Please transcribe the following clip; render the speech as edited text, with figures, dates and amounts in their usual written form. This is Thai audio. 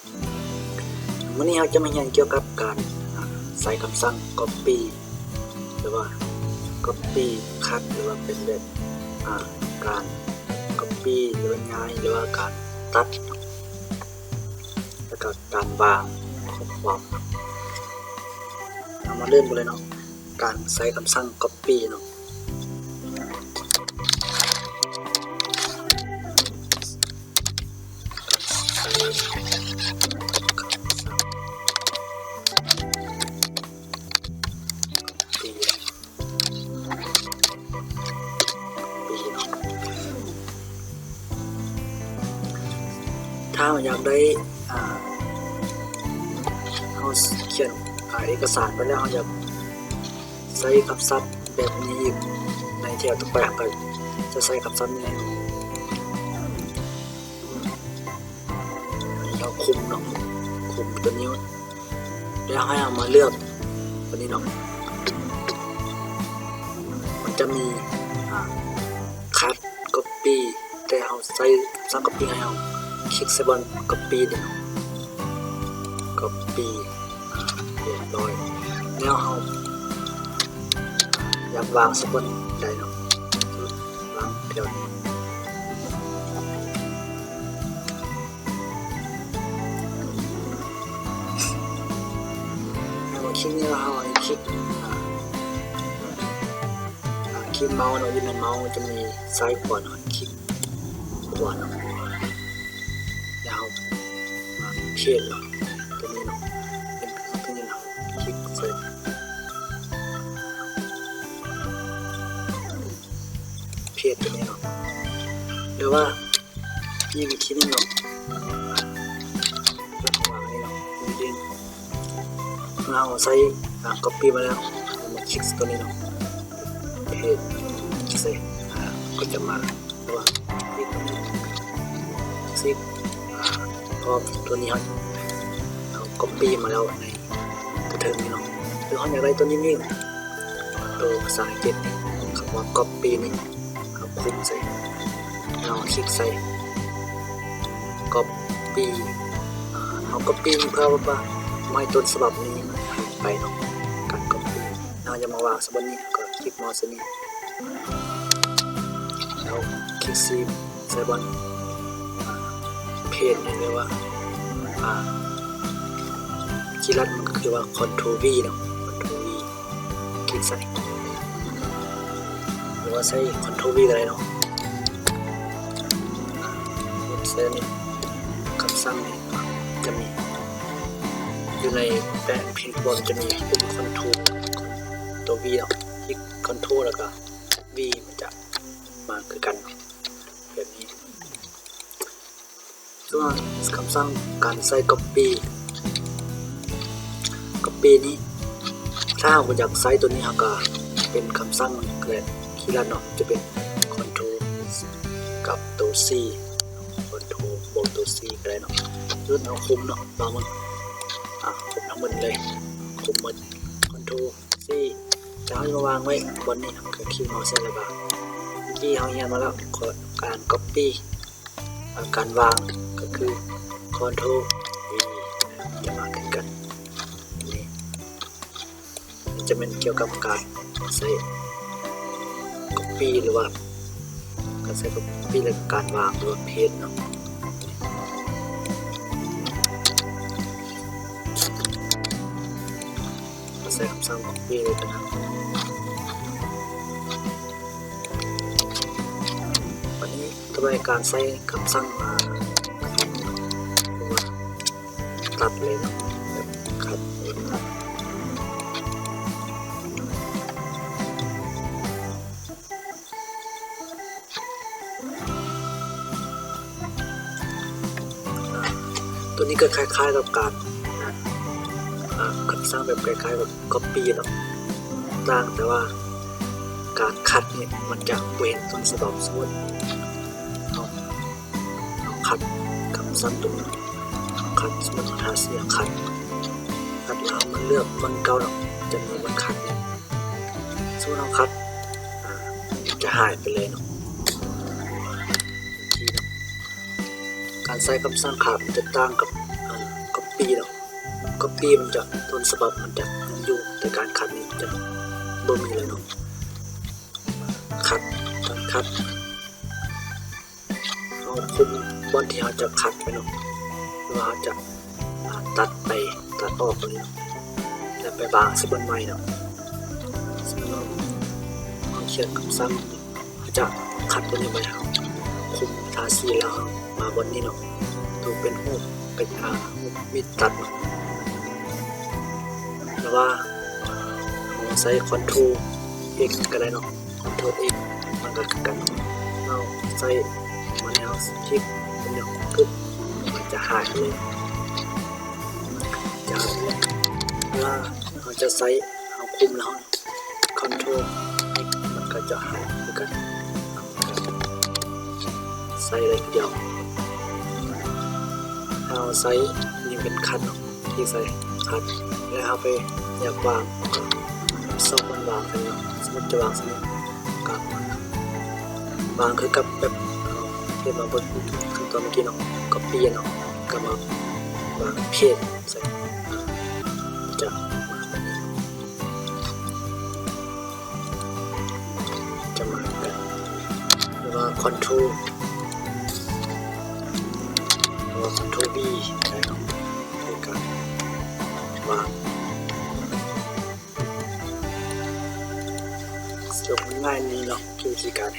วันนี้เราจะมาเรียนเกี่ยวกับการใส่คำสั่ง copy หรือว่า copy cut หรือว่าเป็นแบบการ copy หรือว่าย้ายหรือว่าการตัดแล้วก็การวางข้อความเรามาเริ่มกันเลยเนาะการใช้คำสั่ง copy เนาะถ้าอยากได้เราเขียนเอกสารไปแล้วเราอยากใช้คำศัพท์แบบนี้อีกในแถวต่อไปก็จะใช้คำศัพท์นี้เราคุมเนาะคุมตัวนี้แล้วให้เอามาเลือกตัวนี้เนาะมันจะมีคัด copy แต่เราใช้คำสั่ง copy ให้เราคลิกใส่บน copy เนาะ copy เรียบร้อยแล้วเราอยากวางสักบนใดเนาะวางเดี๋ยวนี้เราคลิกนี้เราคลิกเมาส์เนาะยืนเมาส์จะมีซ้ายขวาเนาะคลิกขวาเนาะแล้วเขียนเนาะตัวนี้เนาะเป็นตัวนี้เนาะคลิกใส่เขียนตัวนี้เนาะหรือว่าอีกวิธีนึงเนาะวางนี่เนาะยืนเราใส่copy มาแล้วมาคลิกตัวนี้เนาะเพจเสร็จก็จะมาตัวที่ตรงนี้ซิก็ตัวนี้เรา copy มาแล้วในตัวเทอมนี้เนาะหรือเขาอยากได้ตัวนี้นี่ตัวภาษาอังกฤษคำว่า copy นี่เราคลิกใส่เราคลิกใส่ copy เอา copy เพื่อว่าไม่ต้นฉบับนี้มันหายไปเนาะการ copy เราจะมาวางสบันนี้ก็คลิกเมาส์นี้แล้วคลิกซีใส่บนเพจนี่เรียกว่าคีย์ลัดมันก็คือว่า Ctrl V เนาะ Ctrl V คลิกใส่หรือว่าใส่ Ctrl V อะไรเนาะใส่นี่คำสั่งนี่จะมีอยู่ในแป้นพิมพ์บนจะมีปุ่ม Ctrl ตัว V เนาะคลิก Ctrl แล้วก็ V มันจะมาคือกันแบบนี้ส่วนคำสั่งการใส่ copy นี้ถ้าเราอยากใส่ตัวนี้เราก็เป็นคำสั่งเกิดคีย์ลัดเนาะจะเป็น Ctrl กับตัว C Ctrl บวกตัว C ก็ได้เนาะรุ่นเอาคุมเนาะบางมันคุมทั้งหมดเลยคุมหมด Ctrl C จะให้มาวางไว้บนนี้ก็คลิกเมาส์เส้นระบายที่เราเรียนมาแล้วการ copy การวางก็คือ Ctrl V จะมาขึ้นกันนี่จะเป็นเกี่ยวกับการใช้ copy หรือว่าการใช้ copy และการวางหรือว่า paste เนาะใช้คำสั่ง copy เลยกันนะวันนี้ต่อไปการใช้คำสั่งตัดเลยนะแบบคัดเลยนะตัวนี้ก็คล้ายๆกับการคำสั่งแบบคล้ายๆกับ copy เนาะต่างแต่ว่าการคัดเนี่ยมันจะเว้นต้นฉบับสมมติเราคัดคำสั่งตัวนี้คัดสมมติถ้าเสียคัดแล้วมันเลือกมันเก่าเนาะจะมีมันคัดเนี่ยสมมติเราคัดจะหายไปเลยเนาะการใช้คำสั่งขาดจะต่างกับ copy เนาะ copy มันจะต้นฉบับมันจะยังอยู่แต่การคัดนี่จะบ่มีเลยเนาะคัดต้องคัดเอาคุมบอนที่เราจะคัดไปเนาะหรือว่าเราจะตัดไปตัดออกเลยเนาะแล้วไปบางสิบนใหม่เนาะสมมติเราเขียนคำสั่งเราจะคัดบนนี้ไปครับคุมทาสีแล้วมาบนนี้เนาะถูกเป็นรูปเป็นรูปมีตัดเนาะหรือว่าเราใช้ Ctrl X ก็ได้เนาะ Ctrl X มันก็คือกันเราใช้มันแล้วคลิกเป็นอย่างปุ๊บมันจะหายเลยจะหายเลยเวลาเราจะใช้เอาคุมแล้ว Ctrl X มันก็จะหายเหมือนกันใส่เลยทีเดียวเราใช้นี่เป็นคัดที่ใส่คัดแล้วเอาไปอยากวางก็ซ่อมมันวางกันเนาะสมมติจะวางสมมติกับวางคือกับแบบเทียบมาบนคือตอนเมื่อกี้เนาะก็เปลี่ยนเนาะก็มาวางเพจใส่จะมาแบบนี้จะมากันหรือว่า Ctrl Ctrl V ได้เนาะในการวางสรุปง่ายนี้เนาะวิธีการ